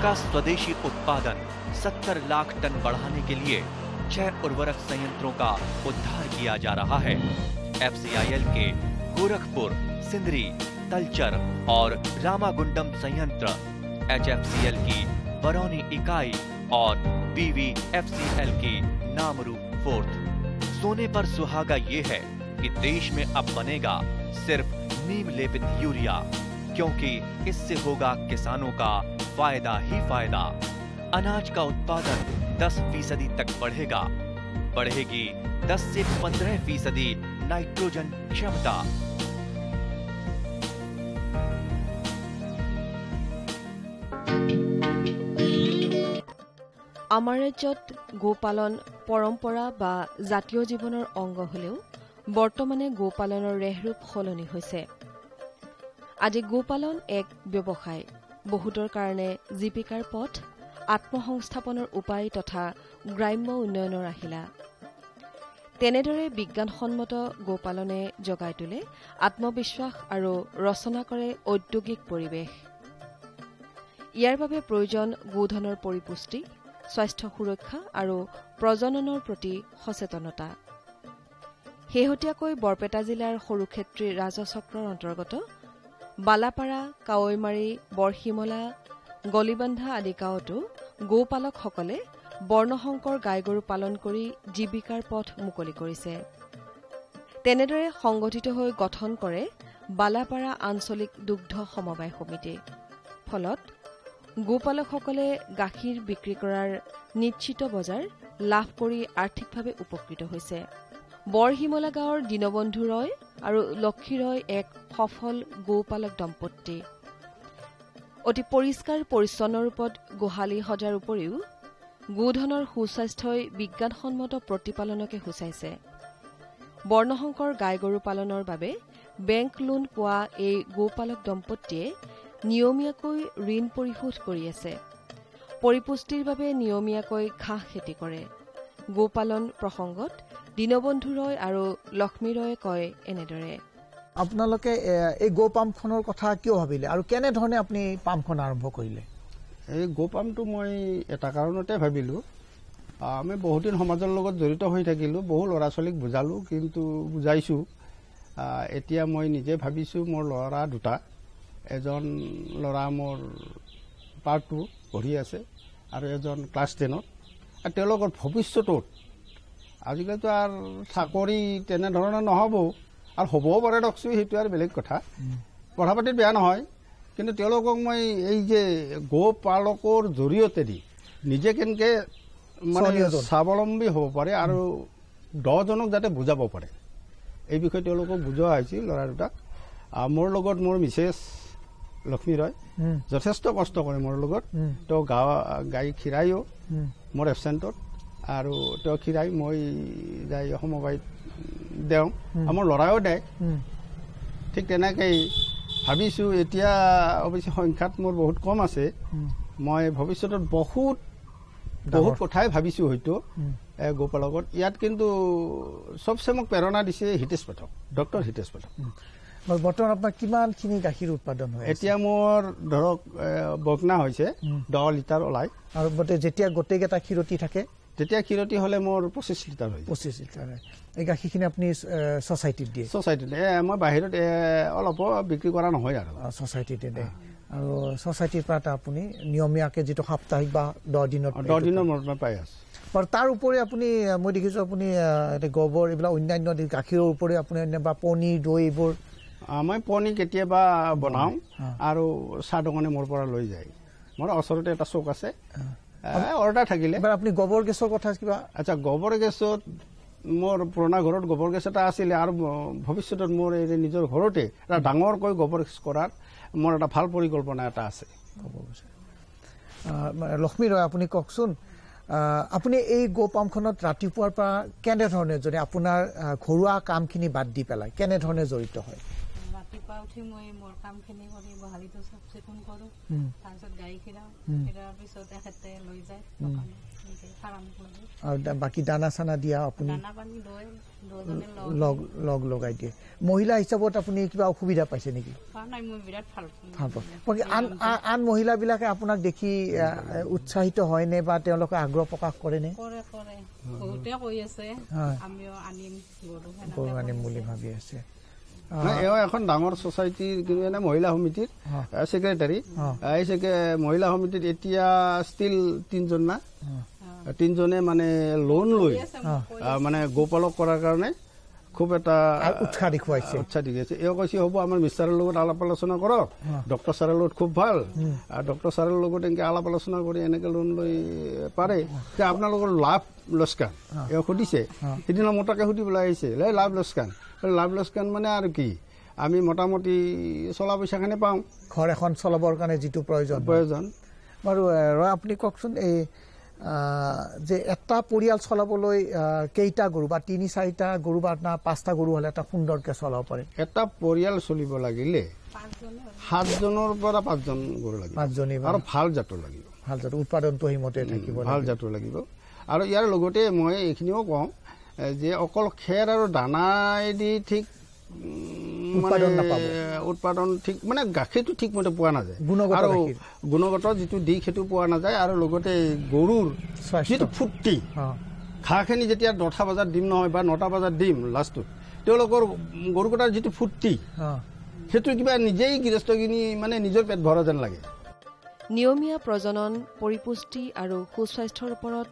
का स्वदेशी उत्पादन 70 लाख टन बढ़ाने के लिए 6 उर्वरक संयंत्रों का उद्धार किया जा रहा है। FCIL के गोरखपुर, सिंदरी, तलचर और रामागुंडम संयंत्र, HFCL की बरौनी इकाई और BVFCL की नामरू फोर्थ। सोने पर सुहागा ये है कि देश में अब बनेगा सिर्फ नीम लेपित यूरिया, क्योंकि इससे होगा किसानों का फायदा ही फायदा। अनाज का उत्पादन 10% तक बढ़ेगा। बढ़ेगी 10 से 15% नाइट्रोजन क्षमता। আমাৰ ৰাজ্যত গোপালন পৰম্পৰা বা জাতীয় জীৱনৰ অংগ হলেও বৰ্তমানে গোপালনৰ ৰেহৰূপ সলনি হৈছে। আজি গোপালন এক ব্যৱসায়, বহুতৰ কাৰণে জীৱিকাৰ পথ, আত্মসংস্থাপনৰ উপায় তথা গ্ৰাম্য উন্নয়নৰ আহিলা। তেনেদৰে বিজ্ঞানসন্মত গোপালনে জগাই তোলে আত্মবিশ্বাস আৰু ৰচনা কৰে ঔদ্যোগিক পৰিৱেশ। ইয়াৰ বাবে প্ৰয়োজন গোধনৰ পৰিপুষ্টি, স্বাস্থ্য সুৰক্ষা আৰু প্ৰজননৰ প্ৰতি সচেতনতা। শেহতীয়াকৈ বৰপেটা জিলাৰ সৰুক্ষেত্ৰী ৰাজচক্ৰৰ অন্তৰ্গত বালাপাৰা, কাৱৈমাৰী, বৰশিমলা, গলিবান্ধা আদি গাঁৱতো গোপালকসকলে বৰ্ণশংকৰ গাই গৰু পালন কৰি জীৱিকাৰ পথ মুকলি কৰিছে। তেনেদৰে সংগঠিত হৈ গঠন কৰে বালাপাৰা আঞ্চলিক দুগ্ধ সমবায় সমিতি। ফলত গোপালকসকলে গাখীৰ বিক্ৰী কৰাৰ নিশ্চিত বজাৰ লাভ কৰি আৰ্থিকভাৱে উপকৃত হৈছে। বৰশিমলা গাঁৱৰ দীনবন্ধু ৰয় আৰু লক্ষী ৰয় এক সফল গোপালক দম্পতি। অতি পৰিষ্কাৰ পৰিচ্ছন্ন ৰূপত গোহালি সজাৰ উপৰিও গোধনৰ সুস্বাস্থ্যই বিজ্ঞানসন্মত প্ৰতিপালনকে সূচাইছে। বৰ্ণশংকৰ গাই গৰু পালনৰ বাবে বেংক লোন পোৱা এই গোপালক দম্পতিয়ে নিয়মীয়াকৈ ঋণ পৰিশোধ কৰি আছে। পৰিপুষ্টিৰ বাবে নিয়মীয়াকৈ ঘাঁহ খেতি কৰে। গোপালন প্ৰসংগত দীনবন্ধু ৰয় আৰু লক্ষ্মী ৰয়ে কয় এনেদৰে। আপোনালোকে এই গো পাম্পখনৰ কথা কিয় ভাবিলে আৰু কেনেধৰণে আপুনি পাম্পখন আৰম্ভ কৰিলে? এই গো পাম্পটো মই এটা কাৰণতে ভাবিলোঁ। আমি বহুদিন সমাজৰ লগত জড়িত হৈ থাকিলোঁ, বহু ল'ৰা ছোৱালীক বুজালোঁ, কিন্তু বুজাইছোঁ। এতিয়া মই নিজে ভাবিছোঁ, মোৰ ল'ৰা দুটা, এজন ল'ৰা মোৰ পাৰ্ট 2 পঢ়ি আছে আৰু এজন ক্লাছ 10ত। আৰু তেওঁলোকৰ ভৱিষ্যতত আজিকালিতো আৰু চাকৰি তেনেধৰণে নহ'ব, আৰু হ'বও পাৰে দকচোন, সেইটো আৰু বেলেগ কথা। পঢ়া পাতিত বেয়া নহয়, কিন্তু তেওঁলোকক মই এই যে গো পালকৰ জৰিয়তে দি নিজে কেনেকৈ মানে স্বাৱলম্বী হ'ব পাৰে আৰু 10জনক যাতে বুজাব পাৰে, এই বিষয়ে তেওঁলোকক বুজোৱা হৈছিল ল'ৰা দুটাক। মোৰ লগত মোৰ মিছেছ লক্ষ্মী ৰয় যথেষ্ট কষ্ট কৰে মোৰ লগত। তেওঁ গাই খীৰায়ো মোৰ এবচেণ্টত, আৰু তেওঁ খীৰাই মই যাই সমবায়ত দেওঁ, আমাৰ ল'ৰাও দিয়ে। ঠিক তেনেকেই ভাবিছোঁ। এতিয়া অৱশ্যে সংখ্যাত মোৰ বহুত কম আছে। মই ভৱিষ্যতত বহুত কথাই ভাবিছোঁ হয়তো গোপালকত। ইয়াত কিন্তু চবচে মোক প্ৰেৰণা দিছে হিতেশ পাঠক, ডক্টৰ হিতেশ পাঠক। বৰ্তমান আপোনাৰ কিমানখিনি গাখীৰ উৎপাদন হয়? এতিয়া মোৰ ধৰক বগনা হৈছে 10 লিটাৰ ওলাই। আৰু যেতিয়া গোটেইকেইটা ক্ষীৰতী থাকে তেতিয়া ক্ষীৰতী হ'লে মোৰ 25 লিটাৰ হয়। 25 লিটাৰ হয়। এই গাখীৰখিনি আপুনি ছ'চাইটিত দিয়ে? ছ'চাইটিত মই বাহিৰত অলপ বিক্ৰী কৰা নহয় আৰু ছ'চাইটিতে দিয়ে। আৰু ছ'চাইটিৰ পৰা আপুনি নিয়মীয়াকৈ যিটো সাপ্তাহিক বা 10 দিনৰ মূৰত পাই আছোঁ। বাৰু তাৰ উপৰি আপুনি মই দেখিছোঁ আপুনি গোবৰ এইবিলাক অন্যান্য গাখীৰৰ উপৰি আপুনি বা পনীৰ, দৈ এইবোৰ? মই পনীৰ কেতিয়াবা বনাওঁ আৰু চাহ দোকানে মোৰ পৰা লৈ যায়। মোৰ ওচৰতে এটা চৌক আছে, অৰ্ডাৰ থাকিলে। আপুনি গোবৰ গেছৰ কথা কিবা? আচ্ছা, গোবৰ গেছত মোৰ পুৰণা ঘৰত গোবৰ গেছ এটা আছিলে, আৰু ভৱিষ্যতত মোৰ এই নিজৰ ঘৰতে এটা ডাঙৰকৈ গোবৰ গেছ কৰাৰ মোৰ এটা ভাল পৰিকল্পনা এটা আছে। লক্ষ্মী ৰয়, আপুনি কওকচোন, আপুনি এই গো পাম্পখনত ৰাতিপুৱাৰ পৰা কেনেধৰণে, যদি আপোনাৰ ঘৰুৱা কামখিনি বাদ দি পেলাই কেনেধৰণে জড়িত হয়? ৰাতিপুৱা উঠি মই মোৰ কামখিনি কৰি গোহালিটো চাফ চিকুণ কৰোঁ, তাৰপিছত গাড়ী খিৰাওঁ, খিৰাৰ পিছত এখেতে লৈ যায় আৰু বাকী দানা চানা দিয়া আপুনি দানা পানী লগ লগাই দিয়ে। মহিলা হিচাপত আপুনি কিবা অসুবিধা পাইছে নেকি? মই বিৰাট ভাল পাওঁ। আন মহিলাবিলাকে আপোনাক দেখি উৎসাহিত হয়নে বা তেওঁলোকে আগ্ৰহ প্ৰকাশ কৰেনে? কৰে বহুতে কৈ আছে আমিও আনিম গৰু আনিম বুলি ভাবি আছে। এওঁ এখন ডাঙৰ ছ'চাইটিৰ মহিলা সমিতিৰ ছেক্ৰেটাৰী। এই মহিলা সমিতিত এতিয়া ষ্টিল 3জন না 3জনে মানে লোন লৈ মানে গোপালক কৰাৰ কাৰণে খুব এটা উৎসাহ দেখুৱাইছে। এওঁ কৈছে হ'ব আমাৰ মিষ্টাৰৰ লগত আলাপ আলোচনা কৰক, ডক্টৰ ছাৰৰ লগত খুব ভাল, আৰু ডক্টৰ ছাৰৰ লগত এনেকৈ আলাপ আলোচনা কৰি এনেকৈ লোন লৈ পাৰে যে আপোনালোকৰ লাভ লোকচান এওঁ সুধিছে। সিদিনা মোটাকে সুধিবলৈ আহিছে লাভ লোকচান। লাভ লোকচান মানে আৰু কি, আমি মোটামুটি চলা পইচাখিনি পাওঁ ঘৰ এখন চলাবৰ কাৰণে যিটো প্ৰয়োজন। বাৰু আপুনি কওকচোন এই যে এটা পৰিয়াল চলাবলৈ কেইটা গৰু বা 3-4টা গৰু বা 5টা গৰু হ'লে এটা সুন্দৰকৈ চলাব পাৰে? এটা পৰিয়াল চলিব লাগিলে 7জনৰ পৰা 5জন গৰু লাগিব, 5জনী আৰু ভাল জাতৰ লাগিব। ভাল জাতৰ উৎপাদনটো সেইমতে থাকিব, ভাল জাতৰ লাগিব। আৰু ইয়াৰ লগতে মই এইখিনিও কওঁ যে অকল খেৰ আৰু দানাইদি ঠিক উৎপাদন ঠিক মানে গাখীৰটো ঠিকমতে পোৱা নাযায়, আৰু গুণগত যিটো দিশ সেইটো পোৱা নাযায়। আৰু লগতে গৰুৰ যিটো ফুৰ্তি, ঘাঁহখিনি যেতিয়া 10টা বজাত দিম নহয় বা 9টা বজাত দিম লাষ্টত, তেওঁলোকৰ গৰুকেইটাৰ যিটো ফুৰ্তি সেইটো কিবা নিজেই গৃহস্থখিনি মানে নিজৰ পেট ভৰা যেন লাগে। নিয়মীয়া প্ৰজনন, পৰিপুষ্টি আৰু সুস্বাস্থ্যৰ ওপৰত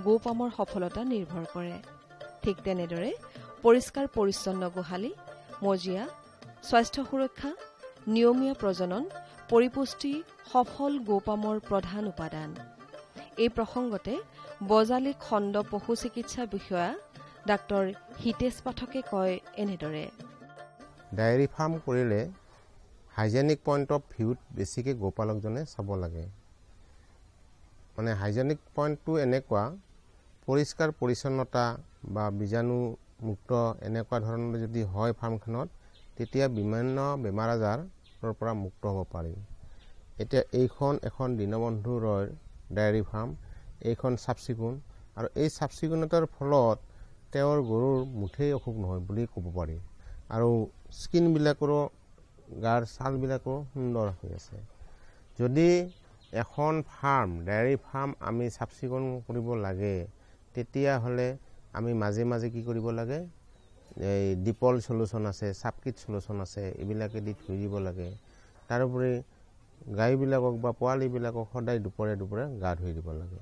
গোপামৰ সফলতা নিৰ্ভৰ কৰে। ঠিক তেনেদৰে পৰিষ্কাৰ পৰিচ্ছন্ন গোহালি, মজিয়া, স্বাস্থ্য সুৰক্ষা, নিয়মীয়া প্ৰজনন, পৰিপুষ্টি সফল গোপামৰ প্ৰধান উপাদান। এই প্ৰসংগতে বজালী খণ্ড পশু চিকিৎসা বিষয়া ডাক্তৰ হিতেশ পাঠকে কয় এনেদৰে। ডায়েৰী ফাৰ্ম কৰিলে হাইজেনিক পইণ্ট অফ ভিউত বেছিকৈ গোপালকজনে চাব লাগে। মানে হাইজেনিক পইণ্টটো এনেকুৱা, পৰিষ্কাৰ পৰিচ্ছন্নতা বা বীজাণুমুক্ত এনেকুৱা ধৰণৰ যদি হয় ফাৰ্মখনত, তেতিয়া বিভিন্ন বেমাৰ আজাৰৰ পৰা মুক্ত হ'ব পাৰি। এতিয়া এইখন এখন দীনবন্ধু ৰয়ৰ ডায়েৰী ফাৰ্ম, এইখন চাফ চিকুণ, আৰু এই চাফ চিকুণতাৰ ফলত তেওঁৰ গৰুৰ মুঠেই অসুখ নহয় বুলি ক'ব পাৰি। আৰু স্কিনবিলাকৰো, গাৰ ছালবিলাকো সুন্দৰ হৈ আছে। যদি এখন ফাৰ্ম, ডায়েৰী ফাৰ্ম আমি চাফ চিকুণ কৰিব লাগে, তেতিয়াহ'লে আমি মাজে মাজে কি কৰিব লাগে, এই ডিপল চলুচন আছে, চাপকিট চলুচন আছে, এইবিলাকে দি ধুই দিব লাগে। তাৰোপৰি গাইবিলাকক বা পোৱালিবিলাকক সদায় দুপৰে দুপৰে গা ধুই দিব লাগে।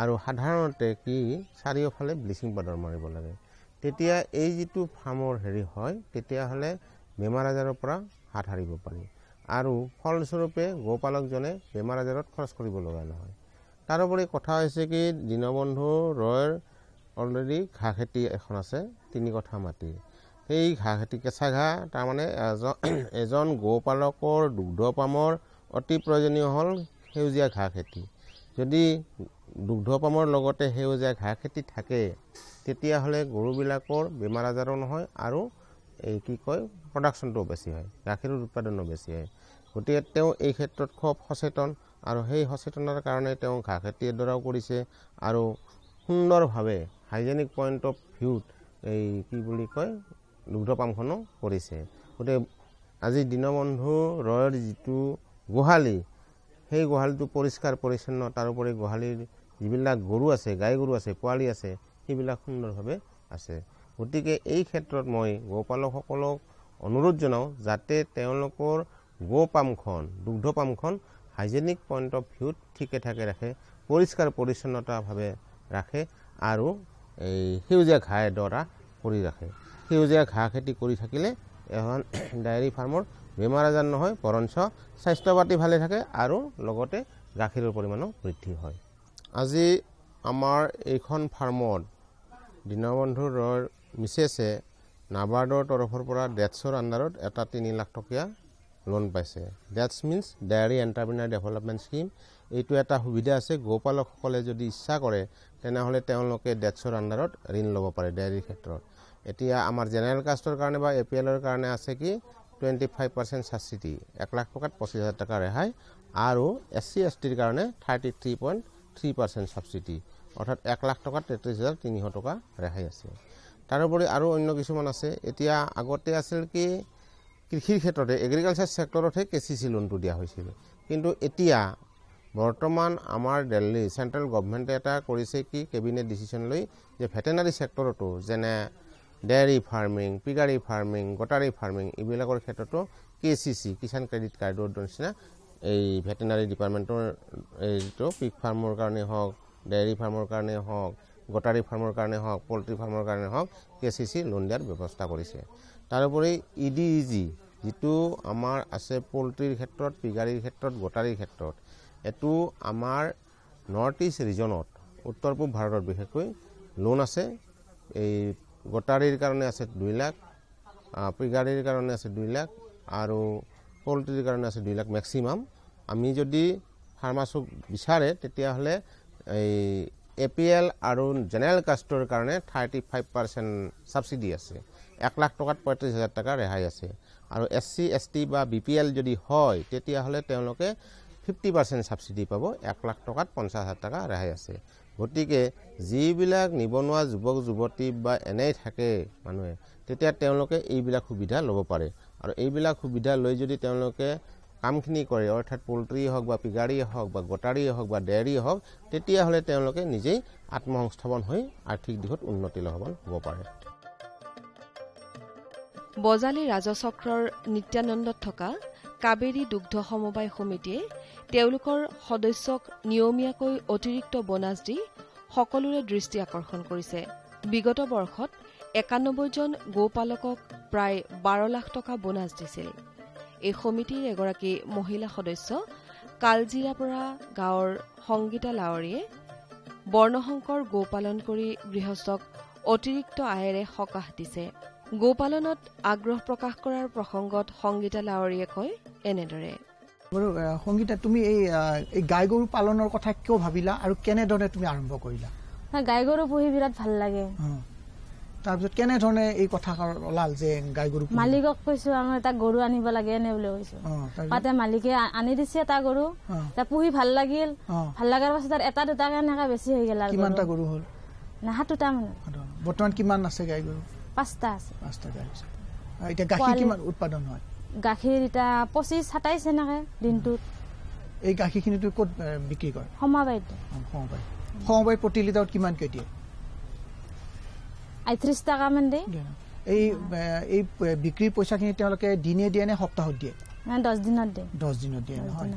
আৰু সাধাৰণতে কি চাৰিওফালে ব্লিচিং পাউডাৰ মাৰিব লাগে। তেতিয়া এই যিটো ফাৰ্মৰ হয়, তেতিয়াহ'লে বেমাৰ আজাৰৰ পৰা হাত সাৰিব পাৰি, আৰু ফলস্বৰূপে গোপালকজনে বেমাৰ আজাৰত খৰচ কৰিব লগা নহয়। তাৰোপৰি কথা হৈছে কি, দীনবন্ধু ৰয়ৰ অলৰেডি ঘাঁহ খেতি এখন আছে 3 কঠা মাটি। সেই ঘাঁহ খেতি, কেঁচা ঘাঁহ, তাৰমানে এজন গোপালকৰ দুগ্ধ পামৰ অতি প্ৰয়োজনীয় হ'ল সেউজীয়া ঘাঁহ খেতি। যদি দুগ্ধ পামৰ লগতে সেউজীয়া ঘাঁহ খেতি থাকে, তেতিয়াহ'লে গৰুবিলাকৰ বেমাৰ আজাৰো নহয়, আৰু এই কি কয় প্ৰডাকশ্যনটোও বেছি হয়, গাখীৰৰ উৎপাদনো বেছি হয়। গতিকে তেওঁ এই ক্ষেত্ৰত খুব সচেতন, আৰু সেই সচেতনৰ কাৰণে তেওঁ ঘাঁহ খেতিৰ দ্বাৰাও কৰিছে, আৰু সুন্দৰভাৱে হাইজেনিক পইণ্ট অফ ভিউত এই কি বুলি কয় দুগ্ধ পামখনো কৰিছে। গতিকে আজি দীনবন্ধু ৰয়ৰ যিটো গোহালি, সেই গোহালিটো পৰিষ্কাৰ পৰিচ্ছন্ন, তাৰোপৰি গোহালিৰ যিবিলাক গৰু আছে, গাই গৰু আছে, পোৱালি আছে, সেইবিলাক সুন্দৰভাৱে আছে। গতিকে এই ক্ষেত্ৰত মই গোপালকসকলক অনুৰোধ জনাওঁ যাতে তেওঁলোকৰ গো পামখন, দুগ্ধ পামখন হাইজেনিক পইণ্ট অফ ভিউত ঠিকে ঠাকে ৰাখে, পৰিষ্কাৰ পৰিচ্ছন্নতাভাৱে ৰাখে, আৰু এই সেউজীয়া ঘাঁহ দ্বাৰা কৰি ৰাখে। সেউজীয়া ঘাঁহ খেতি কৰি থাকিলে এখন ডায়েৰী ফাৰ্মৰ বেমাৰ আজাৰ নহয়, বৰঞ্চ স্বাস্থ্য পাতি ভালে থাকে, আৰু লগতে গাখীৰৰ পৰিমাণো বৃদ্ধি হয়। আজি আমাৰ এইখন ফাৰ্মত দীনবন্ধু ৰয়ৰ মিছেছে নাবাৰ্ডৰ তৰফৰ পৰা ডেটছৰ আণ্ডাৰত এটা 3 লাখ টকীয়া লোন পাইছে। That's means diary entrepreneur development scheme. এইটো এটা সুবিধা আছে, গোপালকসকলে যদি ইচ্ছা কৰে তেনেহ'লে তেওঁলোকে ডেটছৰ আণ্ডাৰত ঋণ ল'ব পাৰে ডায়েৰীৰ ক্ষেত্ৰত। এতিয়া আমাৰ জেনেৰেল কাষ্টৰ কাৰণে বা APLৰ কাৰণে আছে কি 25% সাবসিডি 1 লাখ টাকাত 25,000 টাকা ৰেহাই আৰু SC STৰ কাৰণে 33.3% সাবসিডি অৰ্থাৎ 1 লাখ টাকাত 33,300 টকা ৰেহাই আছে তাৰোপৰি আৰু অন্য কিছুমান আছে এতিয়া আগতে আছিল কি কৃষিৰ ক্ষেত্ৰতে এগ্ৰিকালচাৰ সেক্টৰতে KCC লোনটো দিয়া হৈছিল কিন্তু এতিয়া বৰ্তমান আমাৰ দিল্লী সেন্ট্ৰেল গভৰ্নমেন্টে এটা কৰিছে কি কেবিনেট ডিসিশন লৈ যে ভেটেনাৰি সেক্টৰটো যেনে ডেয়াৰী ফাৰ্মিং পিগাৰী ফাৰ্মিং গটাৰী ফাৰ্মিং এইবিলাকৰ ক্ষেত্ৰতো KCC কিষাণ ক্ৰেডিট কাৰ্ডৰ নিচিনা এই ভেটেনাৰি ডিপাৰ্টমেন্টৰ এইটো পিগ ফাৰ্মৰ কাৰণে হওক ডেয়াৰী ফাৰ্মৰ কাৰণে হওক গটাৰী ফাৰ্মৰ কাৰণে হওক পোল্ট্ৰি ফাৰ্মৰ কাৰণে হওক KCC লোন দিয়াৰ ব্যৱস্থা কৰিছে তাৰোপৰি EDEG যেটো আমাৰ আছে পোল্ট্ৰিৰ ক্ষেত্ৰত পিগাৰীৰ ক্ষেত্ৰত গটাৰীৰ ক্ষেত্ৰত এটো আমাৰ নৰ্থ ইষ্ট ৰিজনত উত্তৰ পূব ভাৰতৰ বিশেষকৈ লোন আছে এই গটাৰীৰ কাৰণে আছে 2 লাখ পিগাৰীৰ কাৰণে আছে 2 লাখ আৰু পোল্ট্ৰিৰ কাৰণে আছে 2 লাখ ম্যাক্সিমাম আমি যদি ফাৰ্মাছক বিচাৰে তেতিয়া হলে এই APL আৰু জেনাৰেল কাষ্টৰ কাৰণে 35% সাবসিডি আছে 1 লাখ টাকাত 35,000 টাকা ৰেহাই আছে আৰু SC ST বা BPL যদি হয় তেতিয়া হলে তেওঁলোকে 50% সাবসিডি পাব 1 লাখ টাকাত 50,000 টাকা ৰেহাই আছে গতিকে যিবিলাক নিবনুৱা যুৱক যুৱতী বা এনেই থাকে মানুহে তেতিয়া তেওঁলোকে এইবিলাক সুবিধা ল'ব পাৰে আৰু এইবিলাক সুবিধা লৈ যদি তেওঁলোকে কামখিনি কৰে অৰ্থাৎ পোল্ট্ৰি হওক বা পিগাৰী হওক বা গটাৰী হওক বা ডেয়াৰী হওক তেতিয়া হলে তেওঁলোকে নিজেই আত্মসংস্থাপন হৈ আৰ্থিক দিশত উন্নতি লাভৱান হ'ব পাৰে বজালী ৰাজচক্ৰৰ নিত্যানন্দত থকা কাবেৰী দুগ্ধ সমবায় সমিতিয়ে তেওঁলোকৰ সদস্যক নিয়মীয়াকৈ অতিৰিক্ত বোনাছ দি সকলোৰে দৃষ্টি আকৰ্ষণ কৰিছে বিগত বৰ্ষত 91 জন গোপালকক প্ৰায় 12 লাখ টকা বোনাছ দিছিল এই সমিতিৰ এগৰাকী মহিলা সদস্য কালজিৰাপৰা গাঁৱৰ সংগীতা লাৱৰীয়ে বৰ্ণশংকৰ গোপালন কৰি গৃহস্থক অতিৰিক্ত আয়েৰে সকাহ দিছে গোপালনত আগ্ৰহ প্ৰকাশ কৰাৰ প্ৰসংগত সংগীতা লাৱৰীয়ে কয় এনেদৰে বাৰু সংগীতা তুমি এই গাই গৰু পালনৰ কথা কিয় ভাবিলা আৰু কেনেদৰে তুমি আৰম্ভ কৰিলা গাই গৰু পুহি বিৰাট ভাল লাগে তাৰপিছত কেনেধৰণে এই কথা ওলাল যে গাই গৰু মালিকক কৈছো আমি এটা গৰু আনিব লাগে এনে বুলি কৈছো পাতে মালিকে আনি দিছে এটা গৰু তা পুহি ভাল লাগিল ভাল লাগাৰ পাছত এটা দুটা কেনেকা বেছি হৈ গেল আৰু কিমানটা গৰু হল না হাতুটা মানে বৰ্তমান কিমান আছে গাই গৰু 5টা আছে 5টা গাই আছে এটা গাখীৰ কিমান উৎপাদন হয় গাখীৰ এটা 25-27 এনেকে দিনটোত এই গাখীৰখিনি তুমি ক'ত বিক্ৰী কৰে সমবায় প্ৰতি লিটাৰত কিমান কৈ দিয়ে 30 টাকা মান দিয়ে এই বিক্ৰী পইচাখিনি তেওঁলোকে দিনে দিয়ে নে সপ্তাহত দিয়ে 10 দিনত দিয়ে 10 দিনত দিয়ে নহয়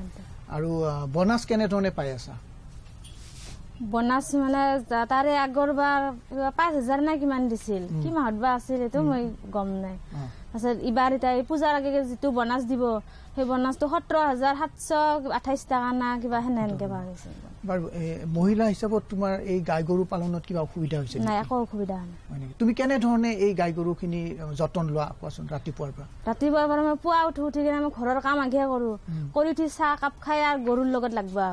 আৰু বোনাছ কেনেধৰণে পাই আছা বোনাছ মানে তাৰে আগৰবাৰ 5,000 না কিমান দিছিল কি মাহত বা আছিল এটো মই গম নাই আছে ইবাৰ এটা পূজাৰ আগে যেটো বোনাছ দিব সেই বোনাছটো 17,728 টাকা না কিবা হেনেনকে পাইছিল বাৰু মহিলা হিচাপত তোমাৰ এই গাই গৰু পালনত কিবা অসুবিধা হৈছে নাই একো অসুবিধা নাই তুমি কেনে ধৰণে এই গাই গৰুখিনি যতন লোৱা কোৱাচোন ৰাতিপুৱাৰ পৰা মই পুৱা উঠি কিনে আমি ঘৰৰ কাম আগে কৰো কৰি উঠি চাহ কাপ খাই আৰু গৰুৰ লগত লাগবা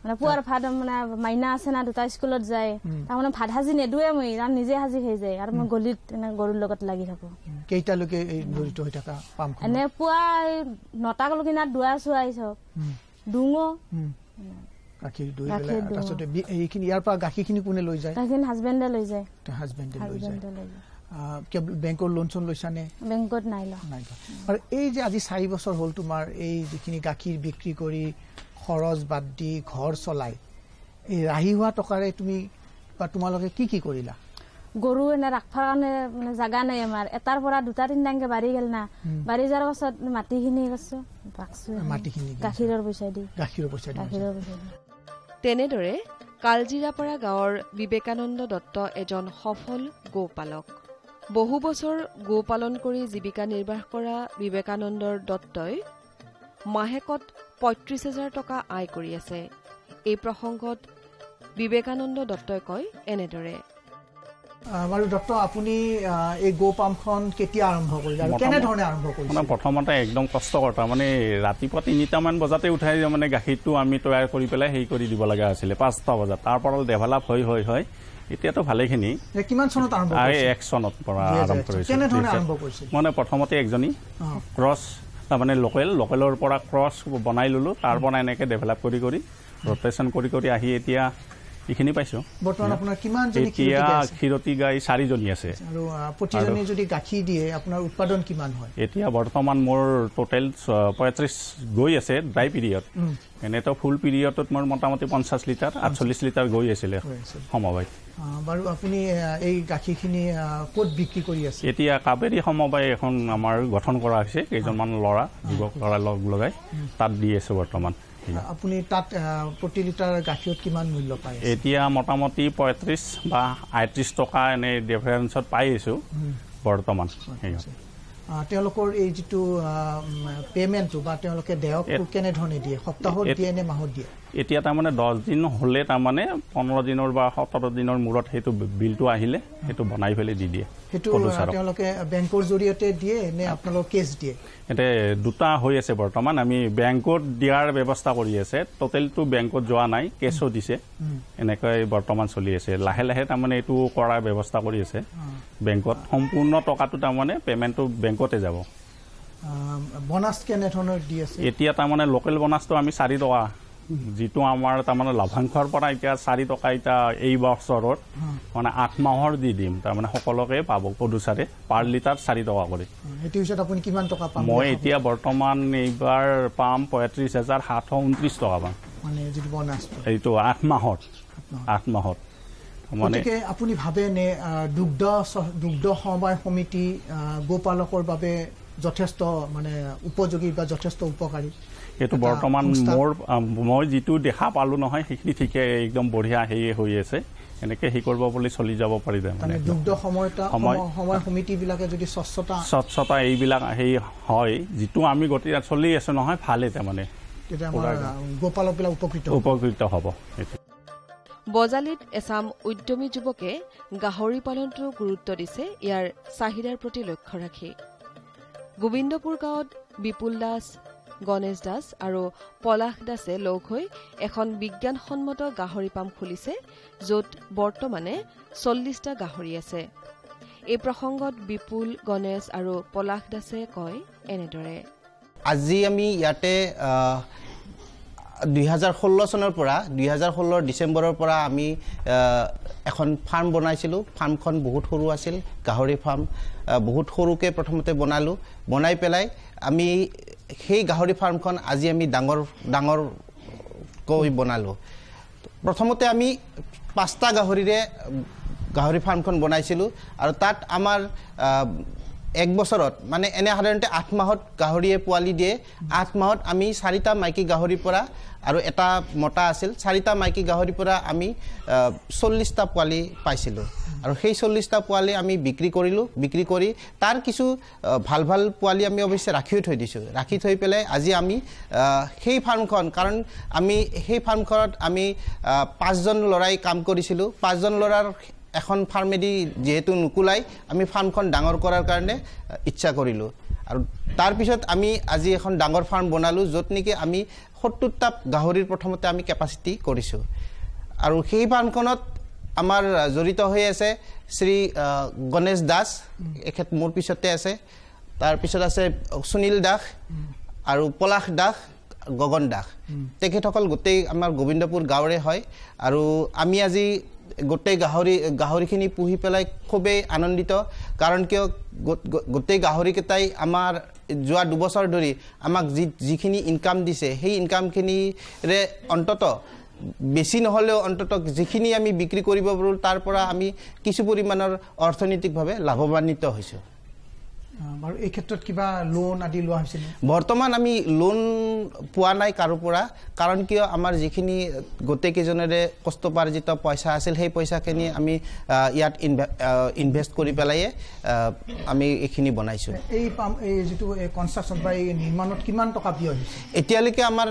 মানে পুৱাৰ ভাত মানে মাইনা আছে না দুটা স্কুলত যায় তাৰমানে ভাত সাজি নেদুৱে মই নিজে সাজি খাই যায় আৰু মই গলিত গৰুৰ লগত লাগি থাকো কেইটালৈকে জড়িত হৈ থকা পাম এনে পুৱা 9টা লৈকে না দুৱা চুৱাই চব দুঙো গাখীৰ দৈ তাৰপিছতে এইখিনি ইয়াৰ পৰা গাখীৰখিনি কোনে লৈ যায় গাখীৰ হাজবেণ্ডে লৈ যায় কেৱল বেংকৰ লোন চোন লৈছা নে বেংকত নাই আৰু এই যে আজি 4 বছৰ হ'ল তোমাৰ এই যিখিনি গাখীৰ বিক্ৰী কৰি খৰচ বাদ দি ঘৰ চলাই এই ৰাহি হোৱা টকাৰে তুমি বা তোমালোকে কি কৰিলা গৰু এনে ৰাখবাৰ কাৰণে মানে জাগা নাই আমাৰ এটাৰ পৰা দুটা তিনটাকে বাঢ়ি গেল না বাঢ়ি যোৱাৰ পাছত মাটিখিনি মাটিখিনি গাখীৰৰ পইচা দি তেনেদৰে কালজিৰাপৰা গাঁৱৰ বিবেকানন্দ দত্ত এজন সফল গোপালক বহু বছৰ গোপালন কৰি জীৱিকা নিৰ্বাহ কৰা বিবেকানন্দৰ দত্তই মাহেকত 35,000 টকা আয় কৰি আছে এই প্ৰসংগত বিবেকানন্দ দত্তই কয় এনেদৰে বাৰু ডক্টৰ আপুনি এই গো পামখন কেতিয়া আৰম্ভ কৰিলে আৰু কেনেধৰণে আৰম্ভ কৰিলে? মানে প্ৰথমতে একদম কষ্টকৰ, তাৰমানে ৰাতিপুৱা 3টামান বজাতে উঠাই মানে গাখীৰটো আমি তৈয়াৰ কৰি পেলাই হেৰি কৰি দিব লগা আছিলে 5টা বজাত। তাৰ পৰা ডেভেলপ হৈ এতিয়াতো ভালেখিনি। কিমান চনত আৰম্ভ কৰিছে? 1 চনত পৰা আৰম্ভ কৰিছে। কেনেধৰণে আৰম্ভ কৰিছে? মানে প্ৰথমতে একজনী ক্ৰছ, তাৰমানে লোকেলৰ পৰা ক্ৰছ বনাই ল'লোঁ, তাৰ পৰা এনেকৈ ডেভেলপ কৰি ৰটেশ্যন কৰি আহি এতিয়া এইখিনি পাইছোঁ। বৰ্তমান আপোনাৰ কিমানজনী এতিয়া ক্ষীৰতী গাই 4জনী আছে। আৰু প্ৰতিজনী যদি গাখীৰ দিয়ে আপোনাৰ উৎপাদন কিমান হয়? এতিয়া বৰ্তমান মোৰ টোটেল 35 গৈ আছে ড্ৰাই পিৰিয়ড। এনেতো ফুল পিৰিয়ডত মোৰ মোটামুটি 50 লিটাৰ 48 লিটাৰ গৈ আছিলে সমবায়। বাৰু আপুনি এই গাখীৰখিনি ক'ত বিক্ৰী কৰি আছে? এতিয়া কাবেৰী সমবায় এখন আমাৰ গঠন কৰা হৈছে, কেইজনমান যুৱক ল'ৰা লগাই তাত দি আছে বৰ্তমান। আপুনি তাত প্ৰতি লিটাৰ গাখীৰত কিমান মূল্য পায়? এতিয়া মোটামুটি 35 বা 38 টকা এনে ডিফাৰেঞ্চত পাই আছোঁ বৰ্তমান। তেওঁলোকৰ এই যিটো পে'মেণ্টটো বা তেওঁলোকে দেয়কটো কেনেধৰণে দিয়ে? সপ্তাহত দিয়ে নে মাহত দিয়ে? এতিয়া তাৰমানে 10 দিন হ'লে তাৰমানে 15 দিনৰ বা 17 দিনৰ মূৰত সেইটো বিলটো আহিলে সেইটো বনাই পেলাই দি দিয়ে। সেইটো তেওঁলোকে বেংকৰ জৰিয়তে দিয়ে নে আপোনালোক কেছ দিয়ে? এতিয়া দুটা হৈ আছে বৰ্তমান। আমি বেংকত দিয়াৰ ব্যৱস্থা কৰি আছে, টোটেলটো বেংকত যোৱা নাই, কেছো দিছে, এনেকৈ বৰ্তমান চলি আছে। লাহে লাহে তাৰমানে এইটো কৰাৰ ব্যৱস্থা কৰি আছে বেংকত। সম্পূৰ্ণ টকাটো তাৰমানে পে'মেণ্টটো বেংকতে যাব। বোনাছ কেনেধৰণৰ দি আছে? এতিয়া তাৰমানে লোকেল বোনাছটো আমি 4 টকা, যিটো আমাৰ তাৰমানে লভ্যাংশৰ পৰা এতিয়া 4 টকা এতিয়া এই বছৰত মানে 8 মাহৰ দি দিম, তাৰমানে সকলোকে পাব প্ৰডিউচাৰে পাৰ লিটাৰ 4 টকা কৰি। সেইটো পিছত আপুনি কিমান টকা পাম? মই এতিয়া বৰ্তমান এইবাৰ পাম 35,729 টকা পাম, মানে যিটো বোনাছ এইটো 8 মাহত। মানে আপুনি ভাবে নে দুগ্ধ সমবায় সমিতি গোপালকৰ বাবে যথেষ্ট মানে উপযোগী বা যথেষ্ট উপকাৰী? এইটো বৰ্তমান মই যিটো দেখা পালোঁ নহয় সেইখিনি ঠিকে একদম বঢ়িয়া হেৰি হৈ আছে, এনেকৈ হেৰি কৰিব বুলি চলি যাব পাৰি। তাৰমানে দুগ্ধ সমবায় সমিতিবিলাকে যদি স্বচ্ছতা এইবিলাক হেৰি হয়, যিটো আমি গতি চলি আছোঁ নহয় ভালেই, তাৰমানে গোপালকবিলাক উপকৃত হ'ব। বজালিত এচাম উদ্যমী যুৱকে গাহৰি পালনতো গুৰুত্ব দিছে ইয়াৰ চাহিদাৰ প্ৰতি লক্ষ্য ৰাখি। গোবিন্দপুৰ গাঁৱত বিপুল দাস, গণেশ দাস আৰু পলাশ দাসে লগ হৈ এখন বিজ্ঞানসন্মত গাহৰি পাম খুলিছে, য'ত বৰ্তমানে 40টা গাহৰি আছে। এই প্ৰসংগত বিপুল, গণেশ আৰু পলাশ দাসে কয় এনেদৰে। আজি আমি ইয়াতে 2016 চনৰ পৰা 2016 ডিচেম্বৰৰ পৰা আমি এখন ফাৰ্ম বনাইছিলোঁ। ফাৰ্মখন বহুত সৰু আছিল, গাহৰি ফাৰ্ম বহুত সৰুকৈ প্ৰথমতে বনালোঁ। বনাই পেলাই আমি সেই গাহৰি ফাৰ্মখন আজি আমি ডাঙৰকৈ বনালোঁ। প্ৰথমতে আমি 5টা গাহৰিৰে গাহৰি ফাৰ্মখন বনাইছিলোঁ আৰু তাত আমাৰ 1 বছৰত মানে এনে সাধাৰণতে 8 মাহত গাহৰিয়ে পোৱালি দিয়ে। 8 মাহত আমি 4টা মাইকী গাহৰিৰ পৰা আৰু এটা মতা আছিল, 4টা মাইকী গাহৰিৰ পৰা আমি 40টা পোৱালি পাইছিলোঁ। আৰু সেই 40টা পোৱালি আমি বিক্ৰী কৰিলোঁ। বিক্ৰী কৰি তাৰ কিছু ভাল পোৱালি আমি অৱশ্যে ৰাখিও থৈ দিছোঁ। ৰাখি থৈ পেলাই আজি আমি সেই ফাৰ্মখন, কাৰণ আমি সেই ফাৰ্মখনত আমি 5জন ল'ৰাই কাম কৰিছিলোঁ। 5জন ল'ৰাৰ এখন ফাৰ্মেদি যিহেতু নুকুলাই, আমি ফাৰ্মখন ডাঙৰ কৰাৰ কাৰণে ইচ্ছা কৰিলোঁ। আৰু তাৰপিছত আমি আজি এখন ডাঙৰ ফাৰ্ম বনালোঁ, য'ত নেকি আমি 70টা গাহৰিৰ প্ৰথমতে আমি কেপাচিটি কৰিছোঁ। আৰু সেই ফাৰ্মখনত আমাৰ জড়িত হৈ আছে শ্ৰী গণেশ দাস, এখেত মোৰ পিছতে আছে। তাৰপিছত আছে সুনীল দাস আৰু পলাশ দাস, গগন দাস। তেখেতসকল গোটেই আমাৰ গোবিন্দপুৰ গাঁৱৰে হয়। আৰু আমি আজি গোটেই গাহৰিখিনি পুহি পেলাই খুবেই আনন্দিত, কাৰণ কিয় গোটেই গাহৰিকেইটাই আমাৰ যোৱা 2 বছৰ ধৰি আমাক যিখিনি ইনকাম দিছে, সেই ইনকামখিনিৰে অন্তত বেছি নহ'লেও অন্তত যিখিনি আমি বিক্ৰী কৰিব পাৰোঁ তাৰ পৰা আমি কিছু পৰিমাণৰ অৰ্থনৈতিকভাৱে লাভৱান্বিত হৈছোঁ। বাৰু এই ক্ষেত্ৰত কিবা লোন আদি লোৱা হৈছিল? বৰ্তমান আমি লোন পোৱা নাই কাৰো পৰা, কাৰণ কিয় আমাৰ যিখিনি গোটেইকেইজনেৰে কষ্টপাৰ্জিত পইচা আছিল, সেই পইচাখিনি আমি ইয়াত ইনভেষ্ট কৰি পেলাই আমি এইখিনি বনাইছোঁ। এই যিটো কনষ্ট্ৰাকশ্যন বা এই নিৰ্মাণত কিমান টকা ব্যয় হৈছে? এতিয়ালৈকে আমাৰ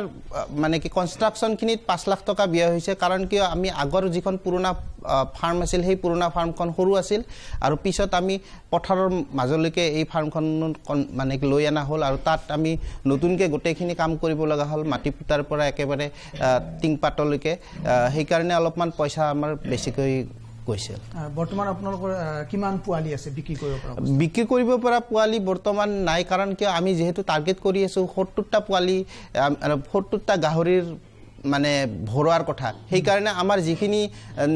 মানে কি কনষ্ট্ৰাকশ্যনখিনিত 5 লাখ টকা ব্যয় হৈছে, কাৰণ কিয় আমি আগৰ যিখন পুৰণা ফাৰ্ম আছিল সেই পুৰণা ফাৰ্মখন সৰু আছিল আৰু পিছত আমি পথাৰৰ মাজলৈকে এই ফাৰ্মখন মানে লৈ অনা হ'ল আৰু তাত আমি নতুনকৈ গোটেইখিনি কাম কৰিব লগা হ'ল মাটি পুতাৰ পৰা একেবাৰে টিংপাতলৈকে সেইকাৰণে অলপমান পইচা আমাৰ বেছিকৈ গৈছিল বৰ্তমান আপোনালোকৰ কিমান পোৱালি আছে বিক্ৰী কৰিব পৰা পোৱালি বৰ্তমান নাই কাৰণ কিয় আমি যেহেতু টাৰ্গেট কৰি আছোঁ 70টা পোৱালি 70টা গাহৰিৰ মানে ভৰোৱাৰ কথা সেইকাৰণে আমাৰ যিখিনি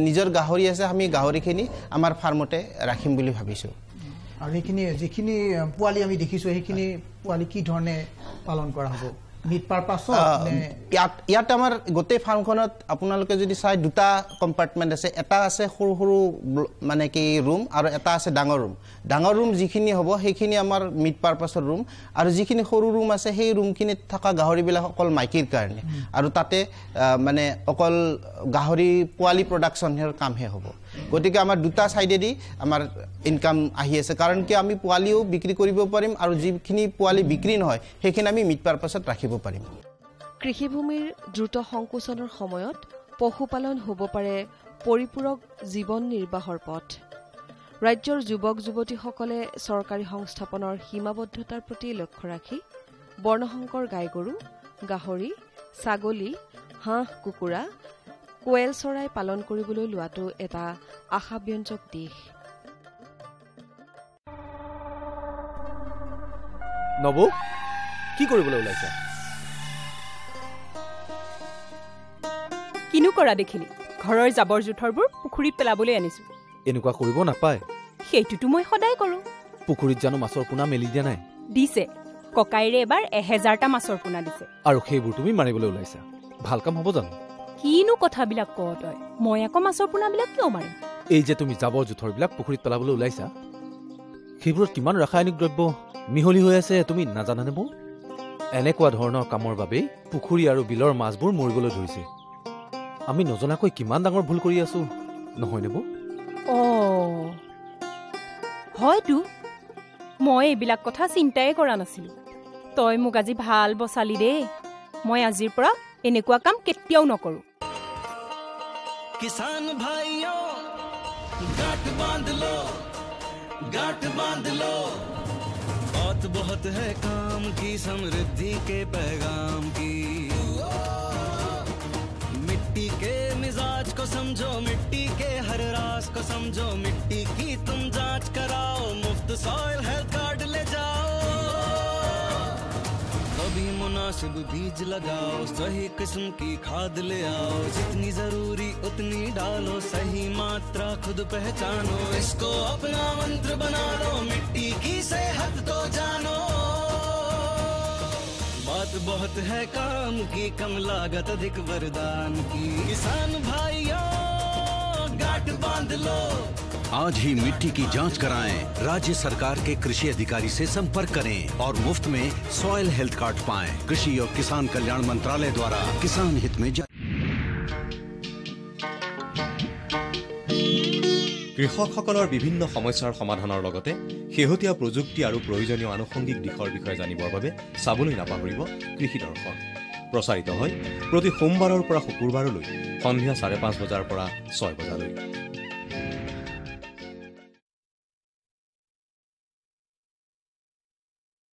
নিজৰ গাহৰি আছে আমি গাহৰিখিনি আমাৰ ফাৰ্মতে ৰাখিম বুলি ভাবিছোঁ আৰু এইখিনি যিখিনি পোৱালি আমি দেখিছোঁ সেইখিনি পোৱালি কি ধৰণে পালন কৰা হ'ব মিট পাৰপাছত ইয়াত আমাৰ গোটেই ফাৰ্মখনত আপোনালোকে যদি চাই দুটা কম্পাৰ্টমেণ্ট আছে এটা আছে সৰু সৰু মানে কি ৰুম আৰু এটা আছে ডাঙৰ ৰুম যিখিনি হ'ব সেইখিনি আমাৰ মিট পাৰপাছৰ ৰুম আৰু যিখিনি সৰু ৰুম আছে সেই ৰুমখিনিত থকা গাহৰিবিলাক অকল মাইকীৰ কাৰণে আৰু তাতে মানে অকল গাহৰি পোৱালি প্ৰডাকশ্যনৰ কামহে হ'ব গতিকে আমাৰ দুটা সাইডেদি আমাৰ ইনকাম আহি আছে কাৰণ কি আমি পোৱালিও বিক্ৰী কৰিব পাৰিম আৰু যিখিনি পোৱালি বিক্ৰী নহয় সেইখিনি আমি মিট পাৰপাছত ৰাখিব পাৰিম কৃষিভূমিৰ দ্ৰুত সংকোচনৰ সময়ত পশুপালন হ'ব পাৰে পৰিপূৰক জীৱন নিৰ্বাহৰ পথ ৰাজ্যৰ যুৱক যুৱতীসকলে চৰকাৰী সংস্থাপনৰ সীমাবদ্ধতাৰ প্ৰতি লক্ষ্য ৰাখি বৰ্ণসংকৰ গাই গৰু গাহৰি ছাগলী হাঁহ কুকুৰা কোয়েল চৰাই পালন কৰিবলৈ লোৱাটো এটা আশাব্যঞ্জক দিশ নবু কি কৰিবলৈ ওলাইছা কিনো কৰা দেখিলি ঘৰৰ জাবৰ জোথৰবোৰ পুখুৰীত পেলাবলৈ আনিছো এনেকুৱা কৰিব নাপায় সেইটোতো মই সদায় কৰোঁ পুখুৰীত জানো মাছৰ পোনা মেলি দিয়া নাই দিছে ককাইৰে এবাৰ 1000টা মাছৰ পোনা দিছে আৰু সেইবোৰ তুমি মাৰিবলৈ ওলাইছা ভাল কাম হ'ব জানো কিনো কথাবিলাক কওঁ তই মই আকৌ মাছৰ পোনাবিলাক কিয় মাৰিম এই যে তুমি জাবৰ জোথৰবিলাক পুখুৰীত পেলাবলৈ ওলাইছা সেইবোৰত কিমান ৰাসায়নিক দ্ৰব্য মিহলি হৈ আছে তুমি নাজানানে বৌ এনেকুৱা ধৰণৰ কামৰ বাবেই পুখুৰী আৰু বিলৰ মাছবোৰ মৰিবলৈ ধৰিছে আমি নজনাকৈ কিমান ডাঙৰ ভুল কৰি আছো নহয়নে বৌ হয়তো মই এইবিলাক কথা চিন্তাই কৰা নাছিলো তই মোক আজি ভাল বচালি দেই মই আজিৰ পৰা এনেকুৱা কাম কেতিয়াও নকৰো किसान भाइयों गांठ बांध लो बात बहुत है काम की समृद्धि के पैगाम की मिट्टी के मिजाज को समझो मिट्टी के हर राज को समझो मिट्टी की तुम जांच कराओ मुफ्त सॉइल हेल्थ कार्ड ले जाओ कभी मुनासिब बीज लगाओ सही किस्म की खाद ले आओ जितनी जरूरी उतनी डालो सही मात्रा खुद पहचानो इसको अपना मंत्र बना लो मिट्टी की सेहत तो जानो बात बहुत है काम की कम लागत अधिक वरदान की किसान भाइयों गांठ बांध लो आज ही मिट्टी की जांच कराएं राज्य सरकार के कृषि अधिकारी से संपर्क करें और मुफ्त में सॉइल हेल्थ कार्ड पाएं कृषि और किसान कल्याण मंत्रालय द्वारा किसान हित में কৃষকসকলৰ বিভিন্ন সমস্যাৰ সমাধানৰ লগতে শেহতীয়া প্ৰযুক্তি আৰু প্ৰয়োজনীয় আনুষংগিক দিশৰ বিষয়ে জানিবৰ বাবে চাবলৈ নাপাহৰিব কৃষি দৰ্শন প্ৰচাৰিত হয় প্ৰতি সোমবাৰৰ পৰা শুকুৰবাৰলৈ সন্ধিয়া 5:30 বজাৰ পৰা 6 বজালৈ